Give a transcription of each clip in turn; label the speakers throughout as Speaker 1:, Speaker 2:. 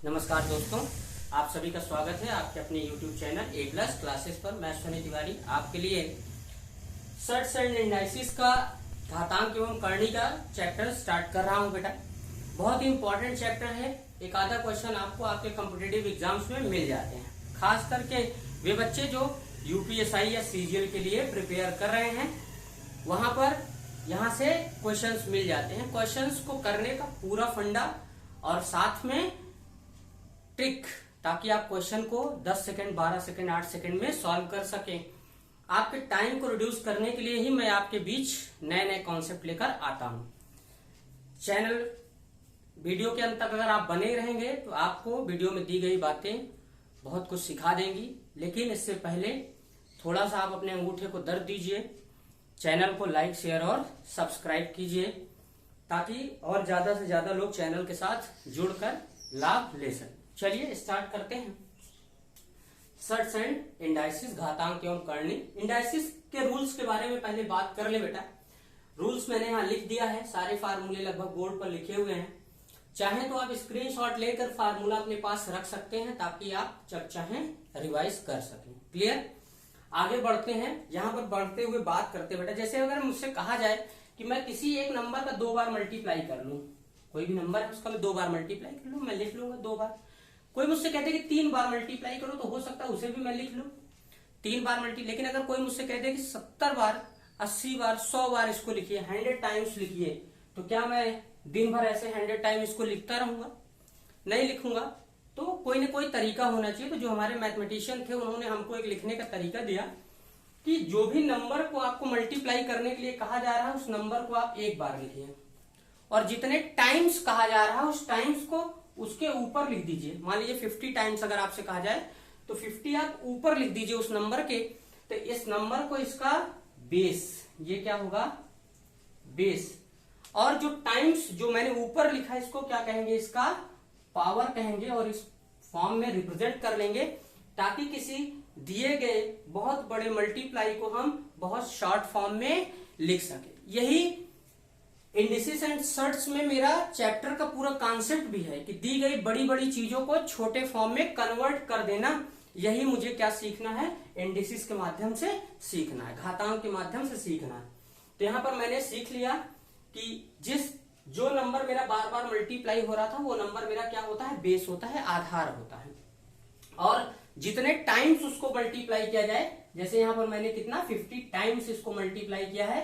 Speaker 1: नमस्कार दोस्तों, आप सभी का स्वागत है आपके अपने YouTube चैनल ए प्लस क्लासेस पर। मैं सोनी तिवारी आपके लिए सर्ट्स एंड इंडाइसिस का घातांक एवं करनी का चैप्टर स्टार्ट कर रहा हूं। बेटा बहुत ही इंपॉर्टेंट चैप्टर है। एक आधा क्वेश्चन आपको आपके कॉम्पिटिटिव एग्जाम्स में मिल जाते हैं, खास करके वे बच्चे जो यूपीएसआई या सीजीएल के लिए प्रिपेयर कर रहे हैं। वहां पर यहाँ से क्वेश्चंस मिल जाते हैं। क्वेश्चंस को करने का पूरा फंडा और साथ में ट्रिक, ताकि आप क्वेश्चन को 10 सेकंड, 12 सेकंड, 8 सेकंड में सॉल्व कर सकें। आपके टाइम को रिड्यूस करने के लिए ही मैं आपके बीच नए नए कॉन्सेप्ट लेकर आता हूं। चैनल वीडियो के अंत तक अगर आप बने रहेंगे तो आपको वीडियो में दी गई बातें बहुत कुछ सिखा देंगी। लेकिन इससे पहले थोड़ा सा आप अपने अंगूठे को दर्द दीजिए, चैनल को लाइक, शेयर और सब्सक्राइब कीजिए, ताकि और ज्यादा से ज्यादा लोग चैनल के साथ जुड़कर लाभ ले सकें। चलिए स्टार्ट करते हैं। सर्ट्स एंड इंडाइसिस, घातांक एवं करनी। इंडाइसिस के रूल्स के बारे में पहले बात कर ले बेटा। रूल्स मैंने यहाँ लिख दिया है, सारे फार्मूले लगभग बोर्ड पर लिखे हुए हैं। चाहे तो आप स्क्रीनशॉट लेकर फार्मूला अपने पास रख सकते हैं, ताकि आप जब चाहें रिवाइज कर सकें। क्लियर? आगे बढ़ते हैं। यहाँ पर बढ़ते हुए बात करते बेटा, जैसे अगर मुझसे कहा जाए कि मैं किसी एक नंबर का 2 बार मल्टीप्लाई कर लूं, कोई भी नंबर है उसका मैं 2 बार मल्टीप्लाई कर लूं, मैं लिख लूंगा 2 बार। कोई मुझसे कहते कि 3 बार मल्टीप्लाई करो, तो हो सकता है उसे भी मैं लिख लूं 3 बार मल्टी। लेकिन अगर कोई मुझसे कहते कि 70 बार, 80 बार, 100 बार इसको लिखिए, 100 टाइम्स लिखिए, तो क्या मैं दिन भर ऐसे 100 टाइम इसको लिखता रहूंगा? नहीं लिखूंगा। तो कोई ना कोई तरीका होना चाहिए। तो जो हमारे मैथमेटिशियन थे उन्होंने हमको एक लिखने का तरीका दिया कि जो भी नंबर को आपको मल्टीप्लाई करने के लिए कहा जा रहा है उस नंबर को आप 1 बार लिखिए, और जितने टाइम्स कहा जा रहा है उस टाइम्स को उसके ऊपर लिख दीजिए। मान लीजिए 50 टाइम्स अगर आपसे कहा जाए तो 50 आप ऊपर लिख दीजिए उस नंबर के। तो इस नंबर को इसका बेस, ये क्या होगा? बेस। और जो टाइम्स जो मैंने ऊपर लिखा है इसको क्या कहेंगे? इसका पावर कहेंगे, और इस फॉर्म में रिप्रेजेंट कर लेंगे, ताकि किसी दिए गए बहुत बड़े मल्टीप्लाई को हम बहुत शॉर्ट फॉर्म में लिख सके। यही इंडिसेस एंड सर्ट्स में मेरा चैप्टर का पूरा कॉन्सेप्ट भी है कि दी गई बड़ी बड़ी चीजों को छोटे फॉर्म में कन्वर्ट कर देना। यही मुझे क्या सीखना है? इंडिसेस के माध्यम से सीखना है, घातांक के माध्यम से सीखना है। तो यहां पर मैंने सीख लिया कि जो नंबर मेरा बार बार मल्टीप्लाई हो रहा था वो नंबर मेरा क्या होता है? बेस होता है, आधार होता है। और जितने टाइम्स उसको मल्टीप्लाई किया जाए, जैसे यहां पर मैंने कितना 50 टाइम्स इसको मल्टीप्लाई किया है,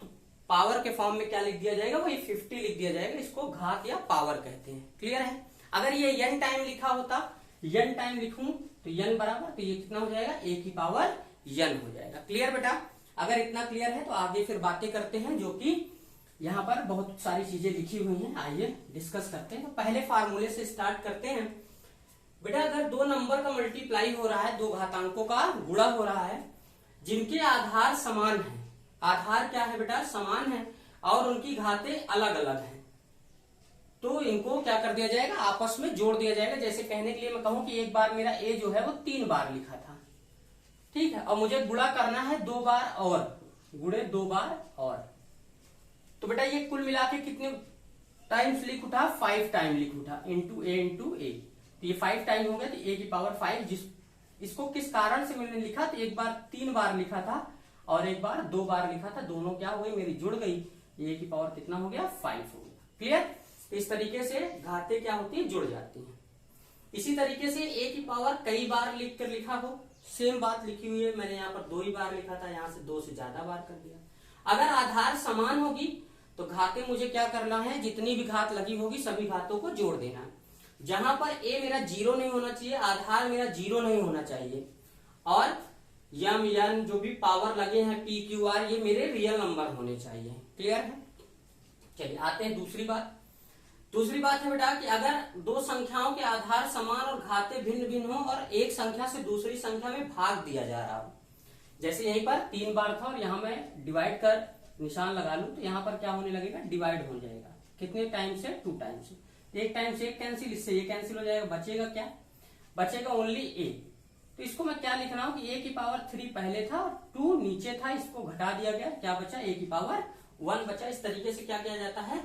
Speaker 1: तो पावर के फॉर्म में क्या लिख दिया जाएगा? वो 50 लिख दिया जाएगा। इसको घात या पावर कहते हैं। क्लियर है? अगर ये n टाइम लिखा होता, n टाइम लिखूं तो n बराबर, तो ये कितना हो जाएगा? a की पावर n हो जाएगा। क्लियर बेटा? अगर इतना क्लियर है तो आगे फिर बातें करते हैं, जो कि यहाँ पर बहुत सारी चीजें लिखी हुई हैं। आइए डिस्कस करते हैं। तो पहले फार्मूले से स्टार्ट करते हैं। बेटा अगर 2 नंबर का मल्टीप्लाई हो रहा है, 2 घातांकों का गुणा हो रहा है, जिनके आधार समान है, आधार क्या है बेटा? समान है, और उनकी घातें अलग अलग हैं, तो इनको क्या कर दिया जाएगा? आपस में जोड़ दिया जाएगा। जैसे कहने के लिए मैं कहूं कि एक बार मेरा ए जो है वो 3 बार लिखा था, ठीक है, और मुझे गुणा करना है 2 बार और, गुणे 2 बार और, तो बेटा ये कुल मिला के कितने टाइम्स लिख उठा? 5 टाइम लिख उठा, इंटू ए। तो ये 5 टाइम हो गया, तो ए की पावर 5। इसको किस कारण से मैंने लिखा? तो एक बार 3 बार लिखा था और एक बार 2 बार लिखा था, दोनों क्या हो गई? मेरी जुड़ गई। ए की पावर कितना हो गया? 5 हो गया। क्लियर? इस तरीके से घातें क्या होती है? जुड़ जाती हैं। इसी तरीके से ए की पावर कई बार लिख कर लिखा हो, सेम बात लिखी हुई है। मैंने यहाँ पर 2 ही बार लिखा था, यहाँ से 2 से ज्यादा बार कर दिया। अगर आधार समान होगी तो घातें मुझे क्या करना है? जितनी भी घात लगी होगी सभी घातों को जोड़ देना है। जहां पर ए मेरा 0 नहीं होना चाहिए, आधार मेरा 0 नहीं होना चाहिए, और यम एन जो भी पावर लगे हैं पी क्यू आर, ये मेरे रियल नंबर होने चाहिए। क्लियर है? चलिए आते हैं दूसरी बात। दूसरी बात है बेटा कि अगर 2 संख्याओं के आधार समान और घातें भिन्न भिन्न हो, और एक संख्या से दूसरी संख्या में भाग दिया जा रहा हो, जैसे यहीं पर 3 बार था और यहां मैं डिवाइड कर निशान लगा लूं, तो यहां पर क्या होने लगेगा? डिवाइड हो जाएगा। कितने टाइम से? 2 टाइम से। 1 टाइम से 1 कैंसिल, इससे ये कैंसिल हो जाएगा, बचेगा क्या? बचेगा ओनली ए। तो इसको मैं क्या लिख रहा हूं कि ए की पावर 3 पहले था और 2 नीचे था, इसको घटा दिया गया, क्या बचा? ए की पावर 1 बचा। इस तरीके से क्या किया जाता है?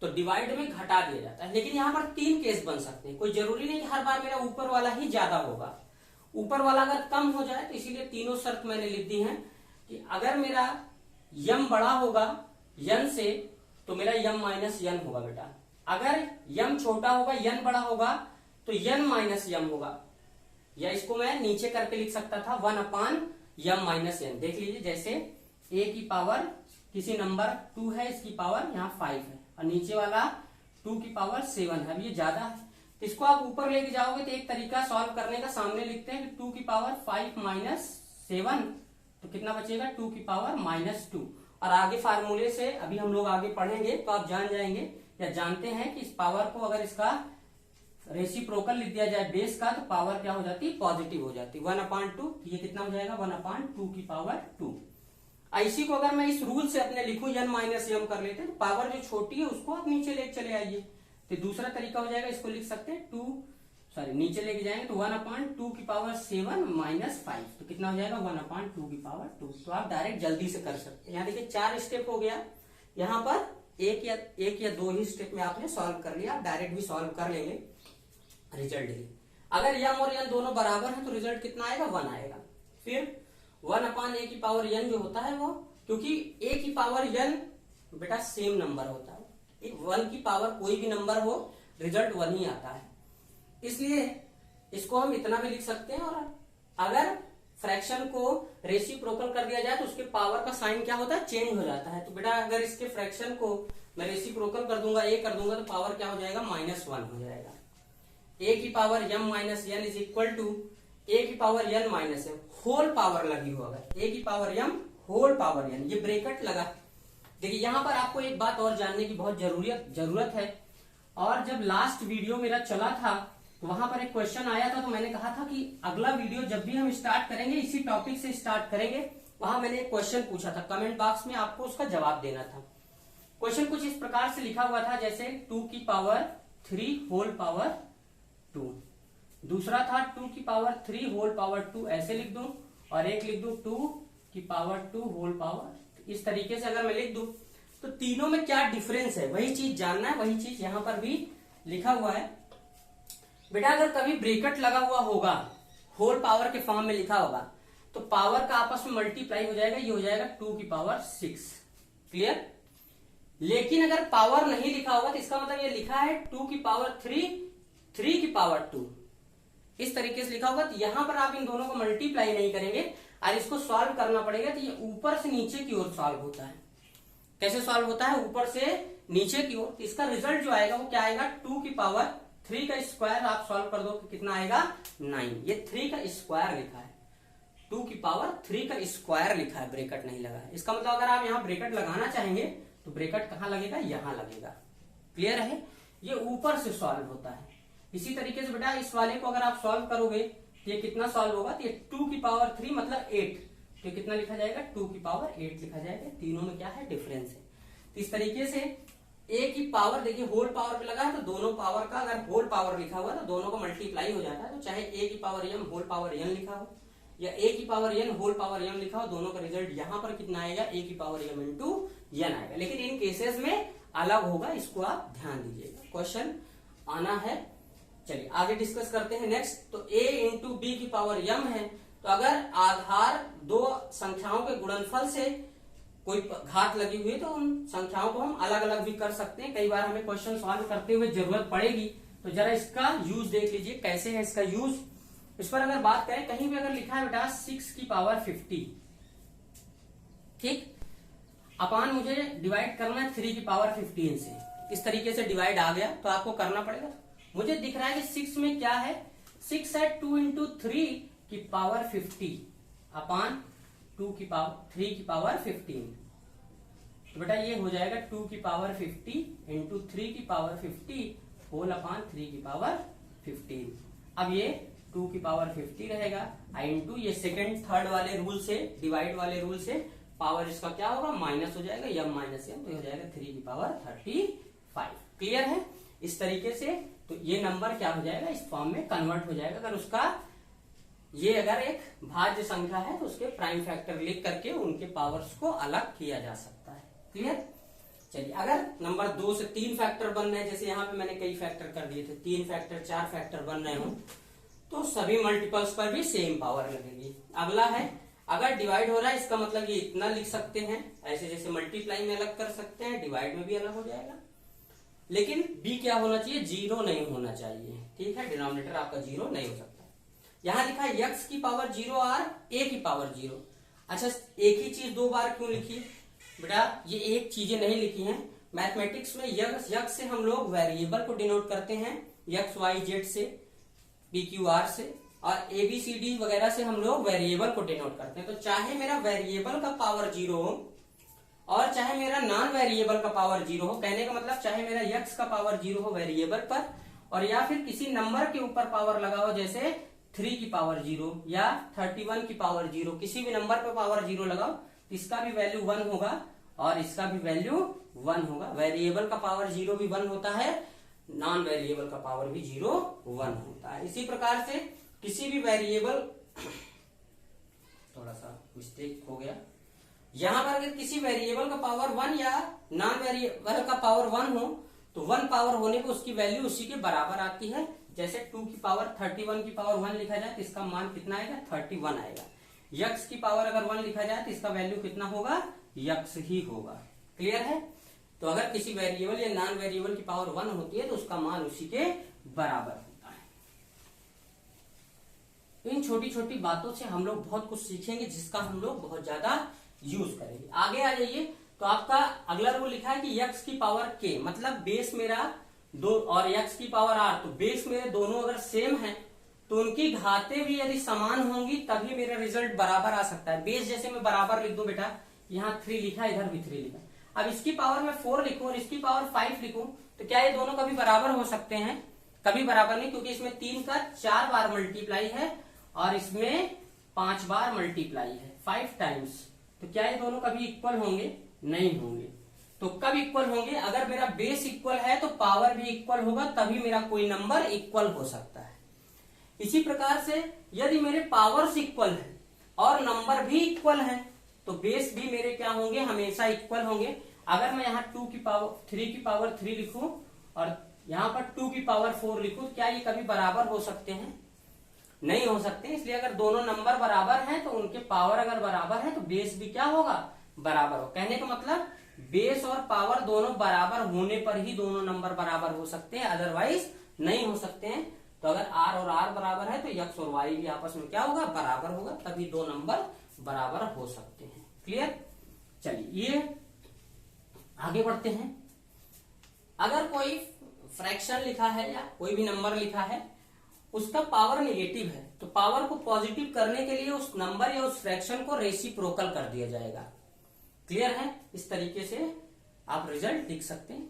Speaker 1: तो डिवाइड में घटा दिया जाता है। लेकिन यहाँ पर 3 केस बन सकते हैं, कोई जरूरी नहीं कि हर बार मेरा ऊपर वाला ही ज्यादा होगा। ऊपर वाला अगर कम हो जाए तो इसीलिए तीनों शर्त मैंने लिख दी है कि अगर मेरा यम बड़ा होगा यन से तो मेरा यम माइनस यन होगा बेटा। अगर यम छोटा होगा यन बड़ा होगा तो यन माइनस यम होगा, या इसको मैं नीचे करके लिख सकता था 1 अपान यम माइनस यन। देख लीजिए, जैसे a की पावर किसी नंबर 2 है, इसकी पावर यहाँ 5 है, और नीचे वाला 2 की पावर 7 है। अब ये ज्यादा है तो इसको आप ऊपर लेके जाओगे तो एक तरीका सॉल्व करने का सामने लिखते हैं कि 2 की पावर 5 माइनस 7 तो कितना बचेगा 2 की पावर माइनस 2। और आगे फार्मूले से अभी हम लोग आगे पढ़ेंगे तो आप जान जाएंगे या जानते हैं कि इस पावर को अगर इसका रेसिप्रोकल लिख दिया जाए बेस का तो पावर क्या हो जाती है, पॉजिटिव हो जाती है। 1/2 ये कितना हो जाएगा 1/2 की पावर 2। इसी को अगर मैं इस रूल से अपने लिखूं n माइनस यम कर लेते हैं तो पावर जो छोटी है उसको आप नीचे ले चले आइए, तो दूसरा तरीका हो जाएगा, इसको लिख सकते हैं नीचे लेके जाएंगे तो 1/2 की पावर 7 माइनस 5 तो कितना हो जाएगा 1/2 की पावर 2। तो आप डायरेक्ट जल्दी से कर सकते हैं। यहाँ देखिए 4 स्टेप हो गया, यहाँ पर एक या 2 ही स्टेप में आपने सॉल्व कर लिया। आप डायरेक्ट भी सॉल्व कर लेंगे, रिजल्ट ही। अगर यम और यन दोनों बराबर है तो रिजल्ट कितना आएगा 1 आएगा। फिर 1/a की पावर n जो होता है वो, क्योंकि a की पावर n बेटा सेम नंबर होता है, एक 1 की पावर कोई भी नंबर हो रिजल्ट 1 ही आता है, इसलिए इसको हम इतना भी लिख सकते हैं। और अगर फ्रैक्शन को रेसिप्रोकल कर दिया जाए तो उसके पावर का साइन क्या होता है, चेंज हो जाता है। तो बेटा अगर इसके फ्रैक्शन को मैं रेसिप्रोकल कर दूंगा a कर दूंगा तो पावर क्या हो जाएगा -1 हो जाएगा। a की power m minus n is equal to a की power n minus m whole power लगी हो, अगर a की power m whole power n, ये ब्रैकेट लगा। देखिए यहाँ पर आपको एक बात और जानने की बहुत जरूरत है। और जब लास्ट वीडियो मेरा चला था तो वहां पर एक क्वेश्चन आया था, तो मैंने कहा था कि अगला वीडियो जब भी हम स्टार्ट करेंगे इसी टॉपिक से स्टार्ट करेंगे। वहां मैंने एक क्वेश्चन पूछा था, कमेंट बॉक्स में आपको उसका जवाब देना था। क्वेश्चन कुछ इस प्रकार से लिखा हुआ था, जैसे 2 की पावर 3 होल पावर 2, दूसरा था 2 की पावर 3 होल पावर 2 ऐसे लिख दूं, और एक लिख दूं 2 की पावर 2 होल पावर। इस तरीके से अगर मैं लिख दूं तो तीनों में क्या डिफरेंस है वही चीज जानना है, वही चीज यहां पर भी लिखा हुआ है। बेटा अगर कभी ब्रैकेट लगा हुआ होगा, होल पावर के फॉर्म में लिखा होगा, तो पावर का आपस में मल्टीप्लाई हो जाएगा, ये हो जाएगा 2 की पावर 6। क्लियर? लेकिन अगर पावर नहीं लिखा होगा तो इसका मतलब ये लिखा है 2 की पावर 3 की पावर 2, इस तरीके से लिखा होगा। तो यहां पर आप इन दोनों को मल्टीप्लाई नहीं करेंगे और इसको सॉल्व करना पड़ेगा। तो ये ऊपर से नीचे की ओर सॉल्व होता है। कैसे सॉल्व होता है? ऊपर से नीचे की ओर। तो इसका रिजल्ट जो आएगा वो क्या आएगा, 2 की पावर 3 का स्क्वायर आप सॉल्व कर दो तो कितना आएगा 9। ये 3 का स्क्वायर लिखा है, 2 की पावर 3 का स्क्वायर लिखा है, ब्रैकेट नहीं लगा है। इसका मतलब अगर आप यहाँ ब्रैकेट लगाना चाहेंगे तो ब्रैकेट कहाँ लगेगा, यहां लगेगा। क्लियर है? ये ऊपर से सॉल्व होता है। इसी तरीके से बेटा इस वाले को अगर आप सॉल्व करोगे तो ये कितना सॉल्व होगा, तो ये 2 की पावर 3 मतलब 8, तो कितना लिखा जाएगा 2 की पावर 8 लिखा जाएगा। तीनों में क्या है, डिफरेंस है। तो इस तरीके से a की पावर देखिए होल पावर पे लगा है, तो दोनों पावर का अगर होल पावर लिखा हुआ तो दोनों का मल्टीप्लाई हो जाता है। तो चाहे a की power m whole power n लिखा हो या a की power n whole power m लिखा हो, दोनों का रिजल्ट यहाँ पर कितना आएगा, a की पावर m इंटू n आएगा। लेकिन इन केसेस में अलग होगा, इसको आप ध्यान दीजिएगा, क्वेश्चन आना है। चलिए आगे डिस्कस करते हैं नेक्स्ट। तो a इंटू बी की पावर m है, तो अगर आधार दो संख्याओं के गुणनफल से कोई घात लगी हुई है तो उन संख्याओं को हम अलग अलग भी कर सकते हैं। कई बार हमें क्वेश्चन सॉल्व करते हुए जरूरत पड़ेगी, तो जरा इसका यूज देख लीजिए कैसे है इसका यूज। इस पर अगर बात करें, कहीं भी अगर लिखा है बेटा 6 की पावर 50, ठीक, अपान मुझे डिवाइड करना है 3 की पावर 15 से। इस तरीके से डिवाइड आ गया तो आपको करना पड़ेगा। मुझे दिख रहा है कि 6 में क्या है, 6 है 2 इंटू 3 की पावर 50 अपान 2 की पावर 3 की पावर 15। तो बेटा ये हो जाएगा 2 की पावर 50 इंटू 3 की पावर 50 होल अपान 3 की पावर 15। अब ये 2 की पावर 50 रहेगा, इंटू ये सेकंड थर्ड वाले रूल से, डिवाइड वाले रूल से पावर इसका क्या होगा, माइनस हो जाएगा, m माइनस m, तो हो जाएगा 3 की पावर 35। क्लियर है? इस तरीके से तो ये नंबर क्या हो जाएगा, इस फॉर्म में कन्वर्ट हो जाएगा। अगर उसका ये अगर एक भाज्य संख्या है तो उसके प्राइम फैक्टर लिख करके उनके पावर्स को अलग किया जा सकता है। क्लियर? चलिए अगर नंबर 2 से 3 फैक्टर बन रहे हैं, जैसे यहाँ पे मैंने कई फैक्टर कर दिए थे, 3 फैक्टर 4 फैक्टर बन रहे हो, तो सभी मल्टीपल्स पर भी सेम पावर लगेगी। अगला है अगर डिवाइड हो रहा है, इसका मतलब ये इतना लिख सकते हैं, ऐसे जैसे मल्टीप्लाई में अलग कर सकते हैं, डिवाइड में भी अलग हो जाएगा। लेकिन बी क्या होना चाहिए, 0 नहीं होना चाहिए, ठीक है, डिनोमिनेटर आपका 0 नहीं हो सकता। यहाँ लिखा है x की पावर 0 और a की पावर 0। अच्छा, एक ही चीज 2 बार क्यों लिखी बेटा, ये एक चीजें नहीं लिखी हैं। मैथमेटिक्स में यक्स से हम लोग वेरिएबल को डिनोट करते हैं, एक्स वाई जेड से, पी क्यू आर से, और ए बी सी डी वगैरह से हम लोग वेरिएबल को डिनोट करते हैं। तो चाहे मेरा वेरिएबल का पावर 0 हो और चाहे मेरा नॉन वेरिएबल का पावर 0 हो, कहने का मतलब चाहे मेरा यक्स का पावर 0 हो वेरिएबल पर, और या फिर किसी नंबर के ऊपर पावर लगा हो, जैसे 3 की पावर 0 या 31 की पावर 0, किसी भी नंबर पर पावर 0 लगाओ, इसका भी वैल्यू 1 होगा और इसका भी वैल्यू 1 होगा। वेरिएबल का पावर 0 भी 1 होता है, नॉन वेरिएबल का पावर भी 0 1 होता है। इसी प्रकार से किसी भी वेरिएबल, थोड़ा सा मिस्टेक हो गया, यहां पर अगर किसी वेरिएबल का पावर 1 या नॉन वेरिएबल का पावर 1 हो, तो 1 पावर होने पर उसकी वैल्यू उसी के बराबर आती है। जैसे 2 की पावर 31 की पावर 1 लिखा जाए तो इसका मान कितना आएगा, 31 आएगा। यक्स की पावर अगर 1 लिखा जाए तो इसका वैल्यू कितना होगा, यक्स ही होगा। क्लियर है। तो अगर किसी वेरिएबल या नॉन वेरिएबल की पावर 1 होती है तो उसका मान उसी के बराबर होता है। इन छोटी छोटी बातों से हम लोग बहुत कुछ सीखेंगे, जिसका हम लोग बहुत ज्यादा यूज करेंगे। आगे आ जाइए, तो आपका अगला रूल लिखा है कि यक्स की पावर के, मतलब बेस मेरा 2 और यक्स की पावर r, तो बेस मेरे दोनों अगर सेम है तो उनकी घातें भी यदि समान होंगी तभी मेरा रिजल्ट बराबर आ सकता है। बेस जैसे मैं बराबर लिख दूं बेटा, यहाँ 3 लिखा, इधर भी 3 लिखा, अब इसकी पावर में 4 लिखूं और इसकी पावर 5 लिखूं, तो क्या ये दोनों कभी बराबर हो सकते हैं? कभी बराबर नहीं, क्योंकि इसमें 3 का 4 बार मल्टीप्लाई है और इसमें 5 बार मल्टीप्लाई है, 5 टाइम्स। तो क्या ये दोनों कभी इक्वल होंगे? नहीं होंगे। तो कब इक्वल होंगे? अगर मेरा बेस इक्वल है तो पावर भी इक्वल होगा, तभी मेरा कोई नंबर इक्वल हो सकता है। इसी प्रकार से यदि मेरे पावर्स इक्वल है और नंबर भी इक्वल है तो बेस भी मेरे क्या होंगे? हमेशा इक्वल होंगे। अगर मैं यहाँ 3 की पावर 3 लिखूं और यहाँ पर 2 की पावर 4 लिखूं, क्या ये कभी बराबर हो सकते हैं? नहीं हो सकते। इसलिए अगर दोनों नंबर बराबर हैं तो उनके पावर अगर बराबर है तो बेस भी क्या होगा? बराबर हो। कहने का मतलब बेस और पावर दोनों बराबर होने पर ही दोनों नंबर बराबर हो सकते हैं, अदरवाइज नहीं हो सकते हैं। तो अगर r और r बराबर है तो x और y भी आपस में क्या होगा? बराबर होगा, तभी दो नंबर बराबर हो सकते हैं। क्लियर? चलिए ये आगे बढ़ते हैं। अगर कोई फ्रैक्शन लिखा है या कोई भी नंबर लिखा है, उसका पावर नेगेटिव है, तो पावर को पॉजिटिव करने के लिए उस नंबर या उस फ्रैक्शन को रेसिप्रोकल कर दिया जाएगा। क्लियर है? इस तरीके से आप रिजल्ट लिख सकते हैं।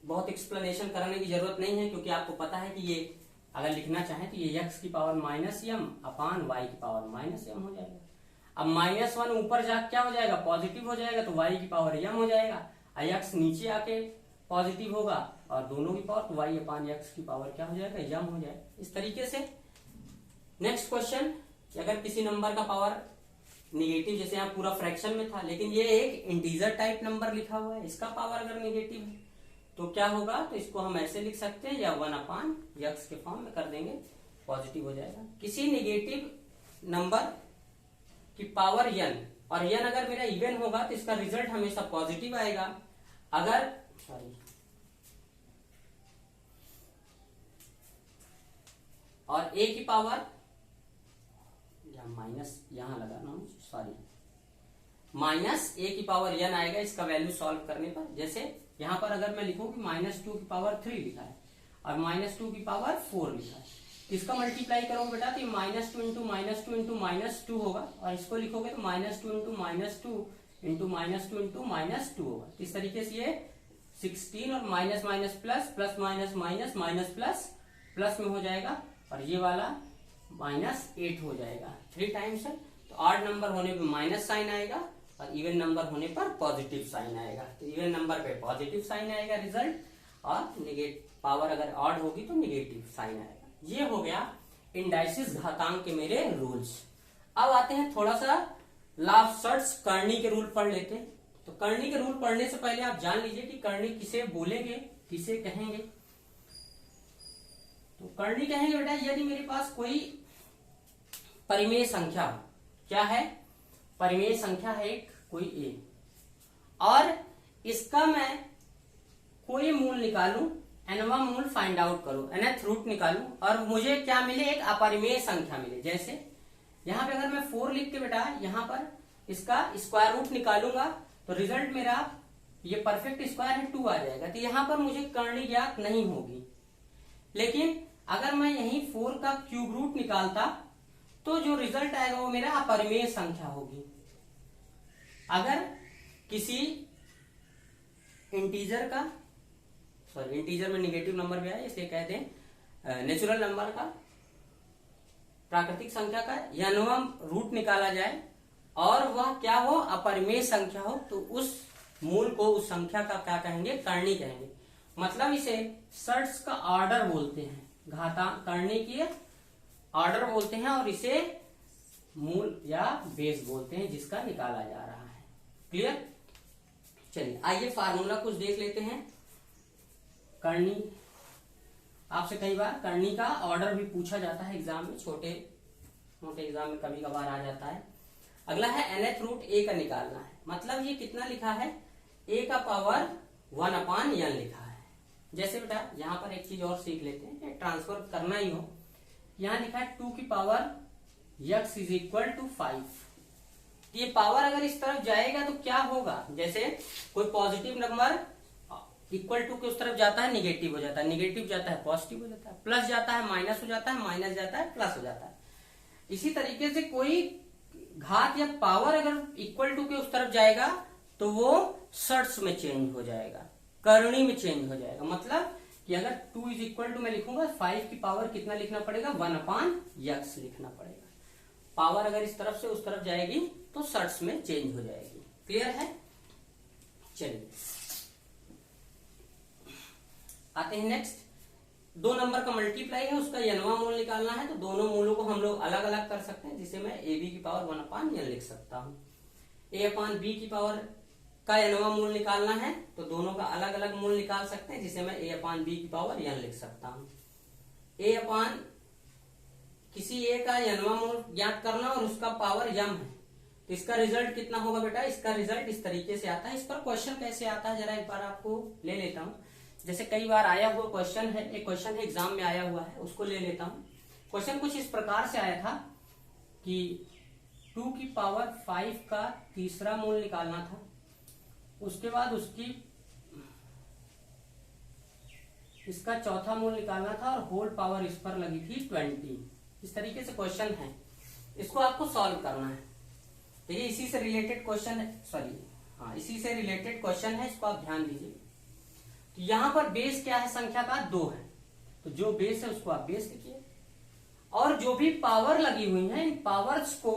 Speaker 1: बहुत एक्सप्लेनेशन करने की जरूरत नहीं है, क्योंकि आपको पता है कि ये अगर लिखना चाहें तो ये x की पावर -m अपान y की पावर -m हो जाएगा। अब -1 ऊपर जा क्या हो जाएगा? पॉजिटिव हो जाएगा, तो y की पावर m हो जाएगा, x नीचे आके पॉजिटिव होगा और दोनों की पावर, तो y अपान x की पावर क्या हो जाएगा? m हो जाएगा। इस तरीके से नेक्स्ट क्वेश्चन, अगर किसी नंबर का पावर निगेटिव, जैसे यहाँ पूरा फ्रैक्शन में था, लेकिन ये एक इंटीजर टाइप नंबर लिखा हुआ है, इसका पावर अगर निगेटिव है तो क्या होगा? तो इसको हम ऐसे लिख सकते हैं, या 1 अपान x के फॉर्म में कर देंगे, पॉजिटिव हो जाएगा। किसी निगेटिव नंबर की पावर n, और n अगर मेरा इवन होगा तो इसका रिजल्ट हमेशा पॉजिटिव आएगा। अगर और a की पावर, माइनस यहां लगाना, माइनस a की पावर n आएगा इसका वैल्यू सॉल्व करने पर। जैसे यहां पर अगर मैं लिखूं कि -2 की पावर 3 लिखा है और -2 की पावर 4 लिखा है, इसका मल्टीप्लाई करोगे बेटा तो -2 इंटू -2 इंटू -2 होगा, और इसको लिखोगे तो -2 इंटू -2 इंटू -2 इंटू -2 होगा। इस तरीके से ये 16 और minus minus plus, plus minus minus, minus plus, plus में हो जाएगा, और ये वाला -8 हो जाएगा। 3 टाइम्स है, तो ऑड नंबर होने पे माइनस साइन आएगा और इवन नंबर होने पर पॉजिटिव साइन आएगा। तो इवन नंबर पे पॉजिटिव साइन आएगा रिजल्ट, और नेगेटिव पावर अगर ऑड होगी तो नेगेटिव साइन आएगा। ये हो गया इंडाइसिस घातांक के मेरे रूल्स। अब आते हैं थोड़ा सा लॉ ऑफ सर्ट्स, कर्नी के रूल पढ़ लेते हैं। तो करनी के रूल पढ़ने से पहले आप जान लीजिए कि करनी किसे बोलेंगे, किसे कहेंगे। तो करनी कहेंगे बेटा यदि मेरे पास कोई परिमेय संख्या, क्या है, परिमेय संख्या है एक कोई ए, और इसका मैं कोई मूल निकालूं, nवां मूल फाइंड आउट करूं, nth रूट निकालूं, और मुझे क्या मिले, एक अपरिमेय संख्या मिले। जैसे यहां पे अगर मैं 4 लिख के बेटा यहां पर इसका स्क्वायर रूट निकालूंगा तो रिजल्ट मेरा ये परफेक्ट स्क्वायर है 2 आ जाएगा। तो यहां पर मुझे करनी ज्ञात नहीं होगी। लेकिन अगर मैं यहीं 4 का क्यूब रूट निकालता तो जो रिजल्ट आएगा वो मेरा अपरिमेय संख्या होगी। अगर किसी इंटीजर का, सॉरी इंटीजर में निगेटिव नंबर भी आया इसलिए कहते हैं नेचुरल नंबर का, प्राकृतिक संख्या का nवां रूट निकाला जाए और वह क्या हो, अपरिमेय संख्या हो, तो उस मूल को, उस संख्या का क्या कहेंगे, करनी कहेंगे। मतलब इसे सर्ट्स का ऑर्डर बोलते हैं, घातांक करनी की ऑर्डर बोलते हैं, और इसे मूल या बेस बोलते हैं जिसका निकाला जा रहा है। क्लियर? चलिए आइए फार्मूला कुछ देख लेते हैं। करनी, आपसे कई बार करनी का ऑर्डर भी पूछा जाता है एग्जाम में, छोटे मोटे एग्जाम में कभी कभार आ जाता है। अगला है nth रूट a का निकालना है। मतलब ये कितना लिखा है, a का पावर 1/n लिखा है। जैसे बेटा यहाँ पर एक चीज और सीख लेते हैं, ट्रांसफर करना ही हो, यहाँ लिखा है 2 की पावर x = 5। ये पावर अगर इस तरफ जाएगा तो क्या होगा, जैसे कोई पॉजिटिव नंबर इक्वल टू के उस तरफ जाता है निगेटिव हो जाता है, निगेटिव जाता है पॉजिटिव हो जाता है, प्लस जाता है माइनस हो जाता है, माइनस जाता है प्लस हो जाता है। इसी तरीके से कोई घात या पावर अगर इक्वल टू के उस तरफ जाएगा तो वो सर्ट्स में चेंज हो जाएगा, करनी में चेंज हो जाएगा। मतलब कि अगर 2 = मैं लिखूंगा 5 की पावर कितना लिखना पड़ेगा, 1/x लिखना पड़ेगा। पावर अगर इस तरफ से उस तरफ जाएगी तो सर्ट्स में चेंज हो जाएगी। क्लियर है? चलिए आते हैं नेक्स्ट। 2 नंबर का मल्टीप्लाई है, उसका nवां मूल निकालना है। तो दोनों मूलों को हम लोग अलग अलग कर सकते हैं, जिसे मैं ab की पावर 1/n लिख सकता हूं। a/b की पावर का nवां मूल निकालना है तो दोनों का अलग अलग मूल निकाल सकते हैं, जिसे मैं a/b की पावर n लिख सकता हूं। किसी a का nवां मूल ज्ञात करना और उसका पावर m है, तो इसका रिजल्ट कितना होगा बेटा, इसका रिजल्ट इस तरीके से आता है। इस पर क्वेश्चन कैसे आता है जरा एक बार आपको ले लेता हूं। जैसे कई बार आया हुआ क्वेश्चन है, एक क्वेश्चन है एग्जाम में आया हुआ है, उसको ले लेता हूं। क्वेश्चन कुछ इस प्रकार से आया था कि 2 की पावर 5 का तीसरा मूल निकालना था, उसके बाद इसका चौथा मूल निकालना था और होल पावर इस पर लगी थी 20। इस तरीके से क्वेश्चन है, इसको आपको सॉल्व करना है। देखिए इसी से रिलेटेड क्वेश्चन है, इसी से रिलेटेड क्वेश्चन है, इसको आप ध्यान दीजिए। तो यहां पर बेस क्या है, संख्या का 2 है, तो जो बेस है उसको आप बेस लिखिए, और जो भी पावर लगी हुई है इन पावर्स को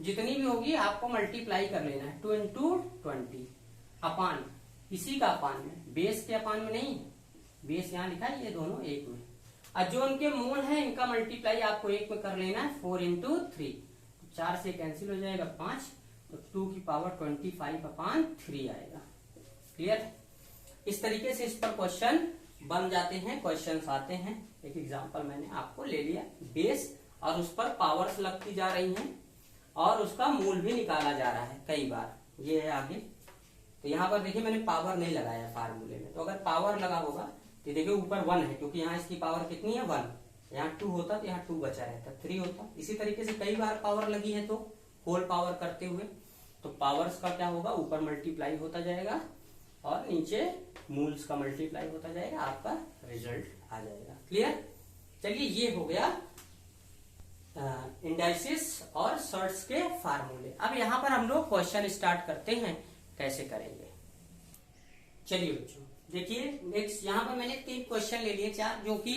Speaker 1: जितनी भी होगी आपको मल्टीप्लाई कर लेना है। 2 × 20 अपान, इसी का अपान में, बेस के अपान में नहीं, बेस यहाँ लिखा है, ये दोनों एक में, और जो उनके मूल है इनका मल्टीप्लाई आपको एक में कर लेना है। 4 × 3, 4 से कैंसिल हो जाएगा 5, तो 2 की पावर 25/3 आएगा। क्लियर? इस तरीके से इस पर क्वेश्चन बन जाते हैं, क्वेश्चंस आते हैं। एक एग्जांपल मैंने आपको ले लिया, बेस और उस पर पावर्स लगती जा रही हैं और उसका मूल भी निकाला जा रहा है कई बार। ये है आगे, तो यहाँ पर देखिए मैंने पावर नहीं लगाया फार्मूले में, तो अगर पावर लगा होगा तो देखिए ऊपर 1 है, क्योंकि यहाँ इसकी पावर कितनी है 1, यहाँ 2 होता तो यहाँ 2 बचा रहता, 3 होता। इसी तरीके से कई बार पावर लगी है तो होल पावर करते हुए, तो पावर्स का क्या होगा, ऊपर मल्टीप्लाई होता जाएगा और नीचे मूल्स का मल्टीप्लाई होता जाएगा, आपका रिजल्ट आ जाएगा। क्लियर? चलिए ये हो गया इंडाइसिस और सर्ट्स के फार्मूले। अब यहाँ पर हम लोग क्वेश्चन स्टार्ट करते हैं, कैसे करेंगे। चलिए बच्चों देखिए नेक्स्ट, यहाँ पर मैंने 3 क्वेश्चन ले लिए, 4 जो कि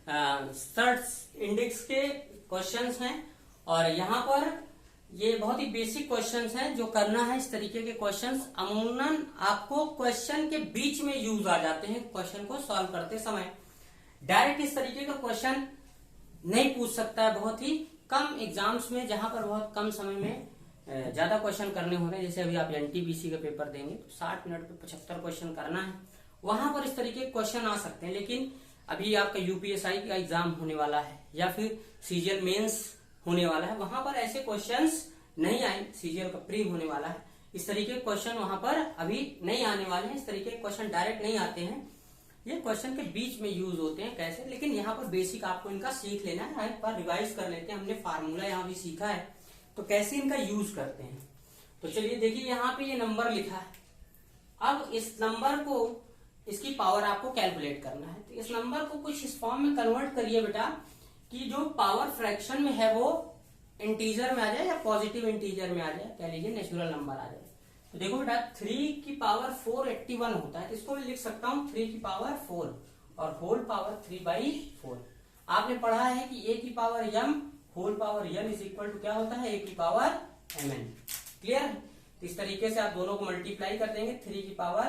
Speaker 1: सर्ट्स इंडेक्स के क्वेश्चंस हैं, और यहाँ पर ये बहुत ही बेसिक क्वेश्चंस हैं जो करना है। इस तरीके के क्वेश्चंस अमूमन आपको क्वेश्चन के बीच में यूज आ जाते हैं, क्वेश्चन को सॉल्व करते समय। डायरेक्ट इस तरीके का क्वेश्चन नहीं पूछ सकता है, बहुत ही कम एग्जाम्स में, जहां पर बहुत कम समय में ज्यादा क्वेश्चन करने हो रहे हैं, जैसे अभी आप एनटीपीसी का पेपर देंगे तो 60 मिनट में 75 क्वेश्चन करना है, वहां पर इस तरीके के क्वेश्चन आ सकते हैं। लेकिन अभी आपका यूपीएसआई का एग्जाम होने वाला है या फिर सीजीएल मेंस होने वाला है, वहां पर ऐसे क्वेश्चंस नहीं आए। सीजीएल का प्री होने वाला है, इस तरीके के क्वेश्चन वहां पर अभी नहीं आने वाले हैं। इस तरीके के क्वेश्चन डायरेक्ट नहीं आते हैं, ये क्वेश्चन के बीच में यूज होते हैं कैसे, लेकिन यहाँ पर बेसिक आपको इनका सीख लेना है। एक बार रिवाइज कर लेते हैं, हमने फार्मूला यहाँ भी सीखा है तो कैसे इनका यूज करते हैं। तो चलिए देखिए, यहाँ पे ये नंबर लिखा है। अब इस नंबर को, इसकी पावर आपको कैलकुलेट करना है, तो इस नंबर को कुछ इस फॉर्म में कन्वर्ट करिए बेटा कि जो पावर फ्रैक्शन में है वो इंटीजर में आ जाए या पॉजिटिव इंटीजर में आ जाए, कह लीजिए नेचुरल नंबर आ जाए। तो देखो बेटा 3 की पावर 4 81 होता है, तो इसको भी लिख सकता हूँ 3 की पावर 4 और होल पावर 3/4। आपने पढ़ा है कि a की power m whole power n is equal to क्या होता है, a की पावर mn। क्लियर है? तो इस तरीके से आप दोनों को मल्टीप्लाई कर देंगे, 3 की पावर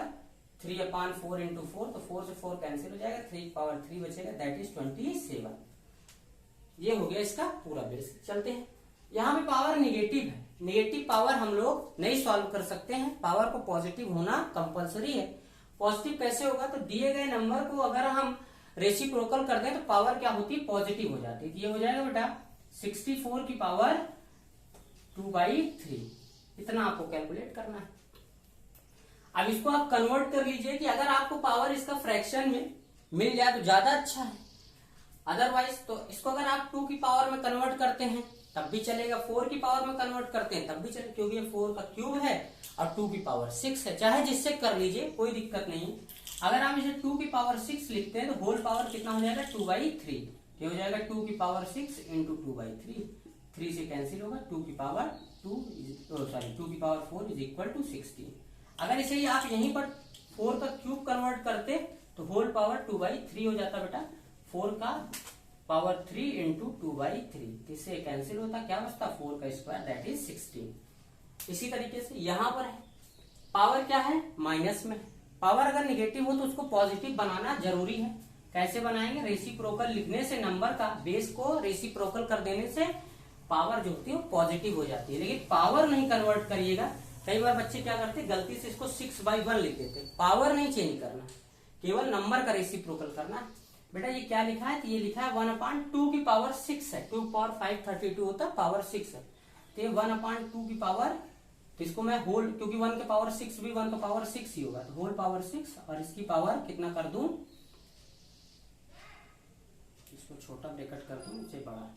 Speaker 1: 3/4 इंटू 4, तो 4 से 4 कैंसिल हो जाएगा, 3 की पावर 3 बचेगा, दैट इज 27। ये हो गया इसका पूरा बेस। चलते हैं, यहाँ पे पावर निगेटिव है, नेगेटिव पावर हम लोग नहीं सॉल्व कर सकते हैं, पावर को पॉजिटिव होना कंपलसरी है। पॉजिटिव कैसे होगा, तो दिए गए नंबर को अगर हम रेसिप्रोकल कर दें तो पावर क्या होती है, पॉजिटिव हो जाती है। तो ये हो जाएगा बेटा 64 की पावर 2/3, इतना आपको कैलकुलेट करना है। अब इसको आप कन्वर्ट कर लीजिए कि अगर आपको पावर इसका फ्रैक्शन में मिल जाए तो ज्यादा अच्छा है, अदरवाइज तो इसको अगर आप 2 की पावर में कन्वर्ट करते हैं तब भी चलेगा, 4 की पावर में कन्वर्ट करते हैं तब भी चलेगा, क्योंकि ये 4 का क्यूब है और 2 की पावर 6 है। चाहे जिससे कर लीजिए, कोई दिक्कत नहीं है। अगर आप इसे 2 की पावर 6 लिखते हैं तो होल पावर कितना हो जाएगा, 2/3। ये हो जाएगा 2 की पावर 6 इंटू 2/3, 3 से कैंसिल होगा, 2 की पावर 2 की पावर 4 इज इक्वल टू 16। अगर इसे आप यहीं पर 4 का क्यूब कन्वर्ट करते तो होल पावर 2/3 हो जाता बेटा, 4 का पावर 3 इंटू 2/3, इससे कैंसिल होता, क्या बचता, 4 का स्क्वायर दैट इज 16। इसी तरीके से यहाँ पर है, पावर क्या है, माइनस में। पावर अगर निगेटिव हो तो उसको पॉजिटिव बनाना जरूरी है। कैसे बनाएंगे, रेसिप्रोकल लिखने से, नंबर का बेस को रेसिप्रोकल कर देने से पावर जो होती है वो पॉजिटिव हो जाती है। लेकिन पावर नहीं कन्वर्ट करिएगा, कई बार बच्चे क्या करते हैं, गलती से इसको 6/1 लिख देते हैं। पावर नहीं चेंज करना, केवल नंबर का रेसिप्रोकल करना है। बेटा ये क्या लिखा है, तो ये लिखा है 1/2 की पावर 6 है, 2 पावर 5 32 होता है, पावर 6 है, तो ये 1/2 की पावर, तो इसको मैं होल, क्योंकि 1 के पावर 6 भी 1 का पावर 6 ही होगा, तो होल पावर 6 और इसकी पावर कितना कर दूं, इसको छोटा ब्रैकेट कर दूं, इसे बड़ा,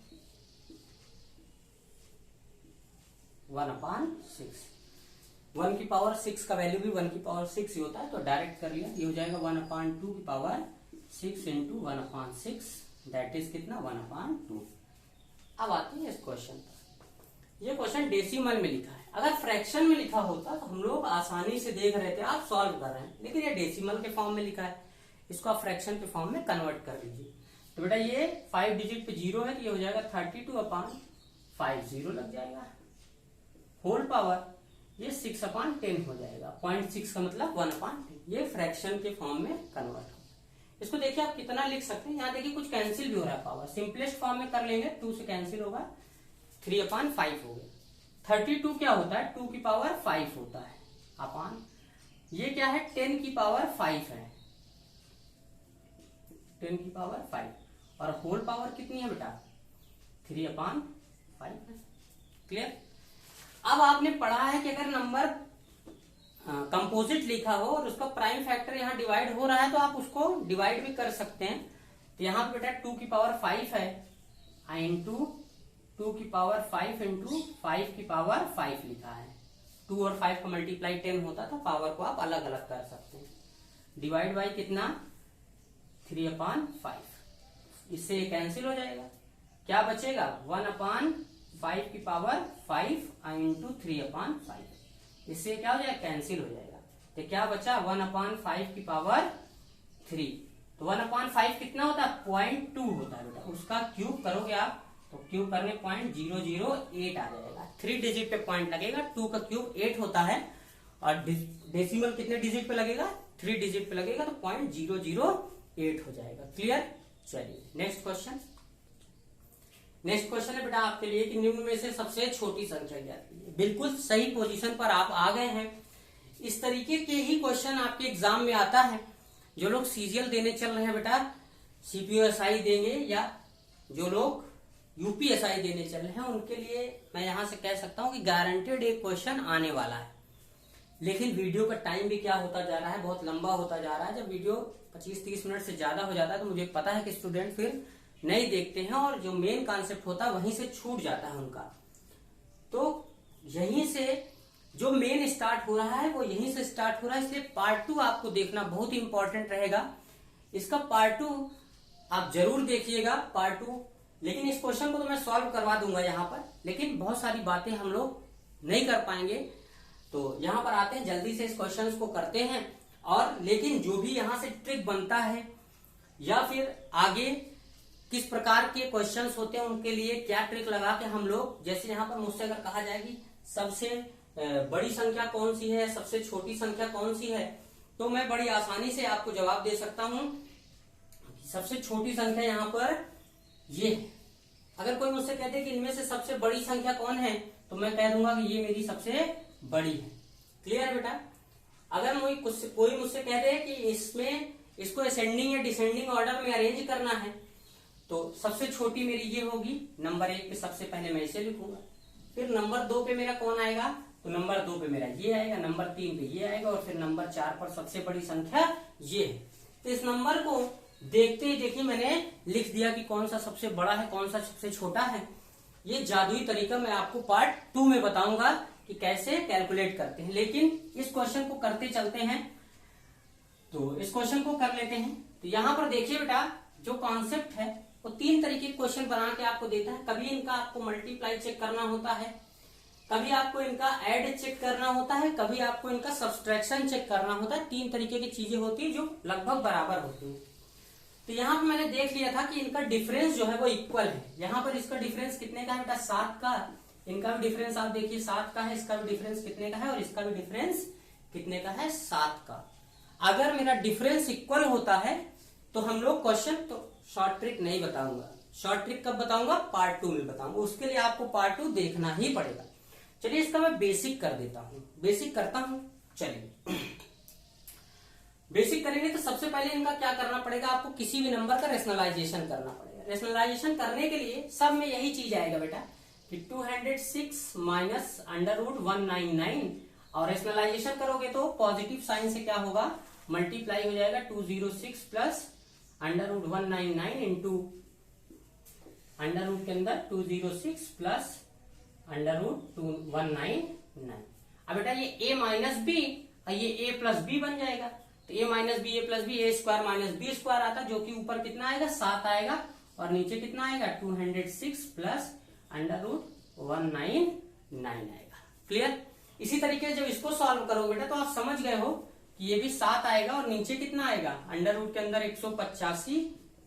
Speaker 1: 1/6। 1 की पावर 6 का वैल्यू भी 1 की पावर 6 ही होता है, तो डायरेक्ट कर लिया, ये हो जाएगा 1/2 की पावर 6 इंटू 1/6, दैट इज कितना, 1/2। अब आते हैं इस क्वेश्चन पर। ये क्वेश्चन डेसिमल में लिखा है, अगर फ्रैक्शन में लिखा होता तो हम लोग आसानी से देख रहे थे, आप सॉल्व कर रहे हैं, लेकिन ये डेसिमल के फॉर्म में लिखा है, इसको आप फ्रैक्शन के फॉर्म में कन्वर्ट कर लीजिए। तो बेटा ये 5 डिजिट पे 0 है, तो ये हो जाएगा 32/5, 0 लग जाएगा। होल पावर ये 6/10 हो जाएगा, 0.6 का मतलब 1/10, ये फ्रैक्शन के फॉर्म में कन्वर्ट हो। इसको देखिए आप कितना लिख सकते हैं, यहाँ देखिए कुछ कैंसिल भी हो रहा है, पावर सिंपलेस्ट फॉर्म में कर लेंगे, 2 से कैंसिल होगा, 3/5 हो गया। 32 क्या होता है, 2 की पावर 5 होता है, अपान ये क्या है, 10 की पावर 5 है, 10 की पावर 5, और होल पावर कितनी है बेटा, 3/5 है। क्लियर? अब आपने पढ़ा है कि अगर नंबर कंपोजिट लिखा हो और उसका प्राइम फैक्टर यहाँ डिवाइड हो रहा है तो आप उसको डिवाइड भी कर सकते हैं। तो यहाँ पे बेटा 2 की पावर 5 है, इंटू 2 की पावर 5 इंटू 5 की पावर 5 लिखा है। 2 और 5 का मल्टीप्लाई 10 होता था, पावर को आप अलग अलग कर सकते हैं। डिवाइड बाई कितना, 3/5, इससे कैंसिल हो जाएगा, क्या बचेगा, 1/5 की पावर 5 इंटू 3/5, इससे क्या हो जाएगा, कैंसिल हो जाएगा। तो क्या बचा, 1/5 की पावर 3, तो 1/5 कितना होता है, 0.2 होता है बेटा, उसका क्यूब करोगे आप तो क्यूब करने 0.008 आ जाएगा, 3 डिजिट पे पॉइंट लगेगा, 2 का क्यूब 8 होता है, और डेसिमल कितने डिजिट पे लगेगा, 3 डिजिट पे लगेगा, तो 0.008 हो जाएगा। क्लियर? चलिए नेक्स्ट क्वेश्चन। नेक्स्ट क्वेश्चन है बेटा आपके लिए कि निम्न में से सबसे छोटी संख्या ज्ञात कीजिए। बिल्कुल सही पोजीशन पर आप आ गए हैं। इस तरीके के ही क्वेश्चन आपके एग्जाम में आता है। जो लोग सीजीएल देने चल रहे हैं बेटा, सीपीओएसआई देंगे, या जो लोग यूपीएसआई देने चल रहे हैं, उनके लिए मैं यहां से कह सकता हूं कि गारंटेड एक क्वेश्चन आने वाला है। लेकिन वीडियो का टाइम भी क्या होता जा रहा है, बहुत लंबा होता जा रहा है। जब वीडियो 25-30 मिनट से ज्यादा हो जाता है तो मुझे पता है कि स्टूडेंट फिर नहीं देखते हैं और जो मेन कॉन्सेप्ट होता है वहीं से छूट जाता है उनका। तो यहीं से जो मेन स्टार्ट हो रहा है वो यहीं से स्टार्ट हो रहा है, इसलिए पार्ट 2 आपको देखना बहुत इंपॉर्टेंट रहेगा। इसका पार्ट 2 आप जरूर देखिएगा, पार्ट 2। लेकिन इस क्वेश्चन को तो मैं सॉल्व करवा दूंगा यहाँ पर, लेकिन बहुत सारी बातें हम लोग नहीं कर पाएंगे। तो यहाँ पर आते हैं, जल्दी से इस क्वेश्चन को करते हैं। और लेकिन जो भी यहाँ से ट्रिक बनता है या फिर आगे किस प्रकार के क्वेश्चंस होते हैं उनके लिए क्या ट्रिक लगा के हम लोग, जैसे यहाँ पर मुझसे अगर कहा जाएगी सबसे बड़ी संख्या कौन सी है, सबसे छोटी संख्या कौन सी है, तो मैं बड़ी आसानी से आपको जवाब दे सकता हूं। सबसे छोटी संख्या यहाँ पर ये है। अगर कोई मुझसे कहते कि इनमें से सबसे बड़ी संख्या कौन है, तो मैं कह दूंगा कि ये मेरी सबसे बड़ी है। क्लियर है बेटा। अगर कोई मुझसे कह दे कि इसमें इसको असेंडिंग या डिसेंडिंग ऑर्डर में अरेंज करना है, तो सबसे छोटी मेरी ये होगी। नंबर 1 पे सबसे पहले मैं इसे लिखूंगा, फिर नंबर 2 पे मेरा कौन आएगा, तो नंबर 2 पे मेरा ये आएगा, नंबर 3 पे ये आएगा, और फिर नंबर 4 पर सबसे बड़ी संख्या ये है। तो इस नंबर को देखते ही देखिए मैंने लिख दिया कि कौन सा सबसे बड़ा है, कौन सा सबसे छोटा है। ये जादुई तरीका मैं आपको पार्ट 2 में बताऊंगा कि कैसे कैलकुलेट करते हैं। लेकिन इस क्वेश्चन को करते चलते हैं, तो इस क्वेश्चन को कर लेते हैं। तो यहां पर देखिए बेटा, जो कॉन्सेप्ट है वो 3 तरीके के क्वेश्चन बना के आपको देता है। कभी इनका आपको मल्टीप्लाई चेक करना होता है, कभी आपको इनका ऐड चेक करना होता है, कभी आपको इनका सब्सट्रैक्शन चेक करना होता है। 3 तरीके की चीजें होती है जो लगभग बराबर होती है। तो यहाँ पर मैंने देख लिया था कि इनका डिफरेंस जो है वो इक्वल है। यहाँ पर इसका डिफरेंस कितने का है बेटा, 7 का। इनका भी डिफरेंस आप देखिए 7 का है, इसका भी डिफरेंस कितने का है, और इसका भी डिफरेंस कितने का है, 7 का। अगर मेरा डिफरेंस इक्वल होता है तो हम लोग क्वेश्चन, तो शॉर्ट ट्रिक नहीं बताऊंगा। शॉर्ट ट्रिक कब बताऊंगा, पार्ट 2 में बताऊंगा। उसके लिए आपको पार्ट 2 देखना ही पड़ेगा। चलिए इसका मैं बेसिक कर देता हूं, बेसिक करता हूं। चलिए बेसिक करेंगे तो सबसे पहले इनका क्या करना पड़ेगा, आपको किसी भी नंबर का रेशनलाइजेशन करना पड़ेगा। रेशनलाइजेशन करने के लिए सब में यही चीज आएगा बेटा कि 206 माइनस √199, और रेशनलाइजेशन करोगे तो पॉजिटिव साइन से क्या होगा, मल्टीप्लाई हो जाएगा। 206 प्लस √199 इंटू अंडर के अंदर 206 प्लस √199। अब बेटा ये a माइनस बी और ये a प्लस बी बन जाएगा। तो a minus b a plus b, a square minus b square आता, जो कि ऊपर कितना आएगा, 7 आएगा, और नीचे कितना आएगा, 206 प्लस √199 आएगा। क्लियर। इसी तरीके से जब इसको सॉल्व करोगे बेटा तो आप समझ गए हो कि ये भी 7 आएगा, और नीचे कितना आएगा, अंडर रूट के अंदर 185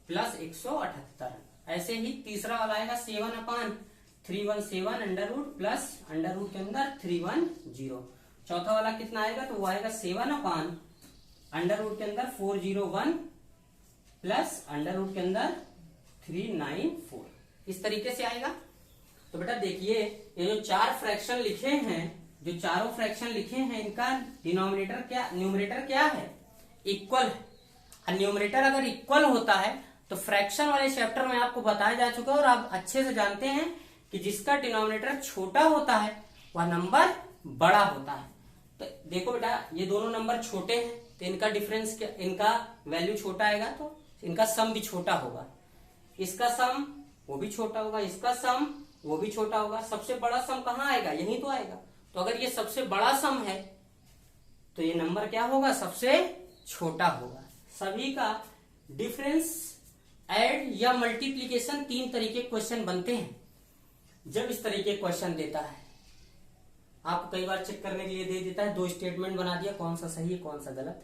Speaker 1: प्लस 178। ऐसे ही तीसरा वाला आएगा 7/317 under root plus under root के अंदर 310। चौथा वाला कितना आएगा, तो वो आएगा 7/ अंडर रूट के अंदर 401 प्लस अंडर रूट के अंदर 394। इस तरीके से आएगा। तो बेटा देखिए ये जो 4 फ्रैक्शन लिखे हैं, जो चारों फ्रैक्शन लिखे हैं, इनका डिनोमिनेटर क्या, न्यूमरेटर क्या है, इक्वल है। न्यूमरेटर अगर इक्वल होता है तो फ्रैक्शन वाले चैप्टर में आपको बताया जा चुका है, और आप अच्छे से जानते हैं कि जिसका डिनोमिनेटर छोटा होता है वह नंबर बड़ा होता है। तो देखो बेटा ये दोनों नंबर छोटे हैं, तो इनका डिफरेंस क्या, इनका वैल्यू छोटा आएगा, तो इनका सम भी छोटा होगा। इसका सम वो भी छोटा होगा, इसका सम वो भी छोटा होगा। सबसे बड़ा सम कहाँ आएगा, यही तो आएगा। तो अगर ये सबसे बड़ा सम है तो ये नंबर क्या होगा, सबसे छोटा होगा। सभी का डिफरेंस, ऐड या मल्टीप्लीकेशन 3 तरीके क्वेश्चन बनते हैं। जब इस तरीके क्वेश्चन देता है, आपको कई बार चेक करने के लिए दे देता है, 2 स्टेटमेंट बना दिया, कौन सा सही है कौन सा गलत है।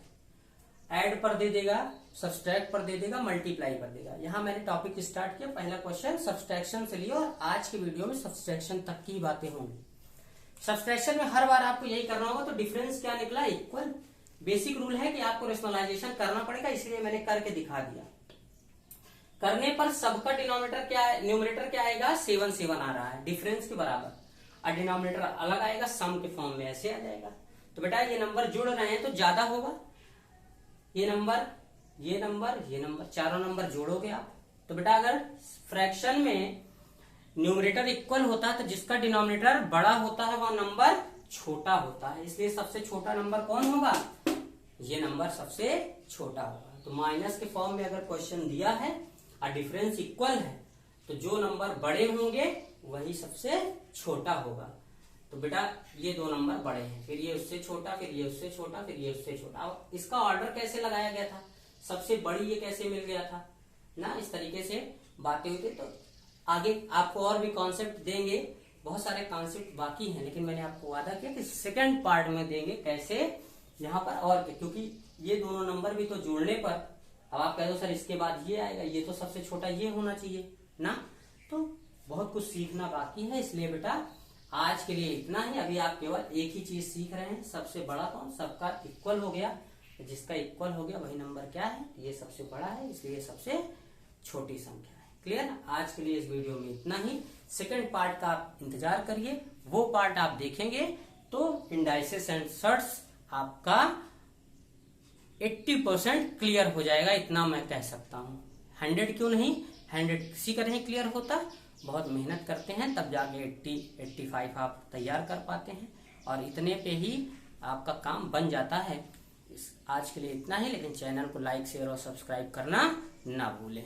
Speaker 1: ऐड पर दे देगा, सब्सट्रैक्ट पर दे देगा, मल्टीप्लाई पर देगा। यहां मैंने टॉपिक स्टार्ट किया, पहला क्वेश्चन सब्सट्रैक्शन से लिया, और आज के वीडियो में सब्सट्रैक्शन तक की बातें होंगी। सब्सट्रैक्शन में हर बार आपको यही करना होगा। तो डिफरेंस क्या निकला, इक्वल। बेसिक रूल है कि आपको रेशनलाइजेशन करना पड़ेगा, इसलिए मैंने करके दिखा दिया। करने पर सबका डिनोमिनेटर क्या है, न्यूमरेटर क्या आएगा, 7 7 आ रहा है, डिफरेंस के बराबर, और डिनोमिनेटर अलग आएगा, सम के फॉर्म में ऐसे आ जाएगा। तो बेटा ये नंबर जुड़ रहे हैं तो ज्यादा होगा, ये नंबर ये नंबर ये नंबर, चारों नंबर जोड़ोगे आप। तो बेटा अगर फ्रैक्शन में न्यूमरेटर इक्वल होता है तो जिसका डिनोमिनेटर बड़ा होता है वह नंबर छोटा होता है, इसलिए सबसे छोटा नंबर कौन होगा, ये नंबर सबसे छोटा होगा। तो माइनस के फॉर्म में अगर क्वेश्चन दिया है और डिफरेंस इक्वल है तो जो नंबर बड़े होंगे वही सबसे छोटा होगा। तो बेटा ये दो नंबर बड़े हैं, फिर ये उससे छोटा, फिर ये उससे छोटा, फिर ये उससे छोटा। अब इसका ऑर्डर कैसे लगाया गया था, सबसे बड़ी ये कैसे मिल गया था ना, इस तरीके से बातें हुई थी। तो आगे आपको और भी कॉन्सेप्ट देंगे, बहुत सारे कॉन्सेप्ट बाकी हैं, लेकिन मैंने आपको वादा किया कि सेकंड पार्ट में देंगे कैसे यहाँ पर और क्योंकि ये दोनों नंबर भी तो जोड़ने पर, अब आप कह दो सर इसके बाद ये आएगा, ये तो सबसे छोटा ये होना चाहिए ना, तो बहुत कुछ सीखना बाकी है। इसलिए बेटा आज के लिए इतना ही, अभी आप केवल एक ही चीज सीख रहे हैं, सबसे बड़ा कौन, सबका इक्वल हो गया, जिसका इक्वल हो गया वही नंबर क्या है, ये सबसे बड़ा है, इसलिए सबसे छोटी संख्या है। क्लियर ना। आज के लिए इस वीडियो में इतना ही, सेकंड पार्ट का आप इंतजार करिए, वो पार्ट आप देखेंगे तो इंडाइसेस एंड सर्ट्स आपका 80% क्लियर हो जाएगा, इतना मैं कह सकता हूँ। 100 क्यों नहीं, 100 किसी का नहीं क्लियर होता, बहुत मेहनत करते हैं तब जाके 80-85 आप तैयार कर पाते हैं, और इतने पे ही आपका काम बन जाता है। आज के लिए इतना ही, लेकिन चैनल को लाइक शेयर और सब्सक्राइब करना ना भूलें।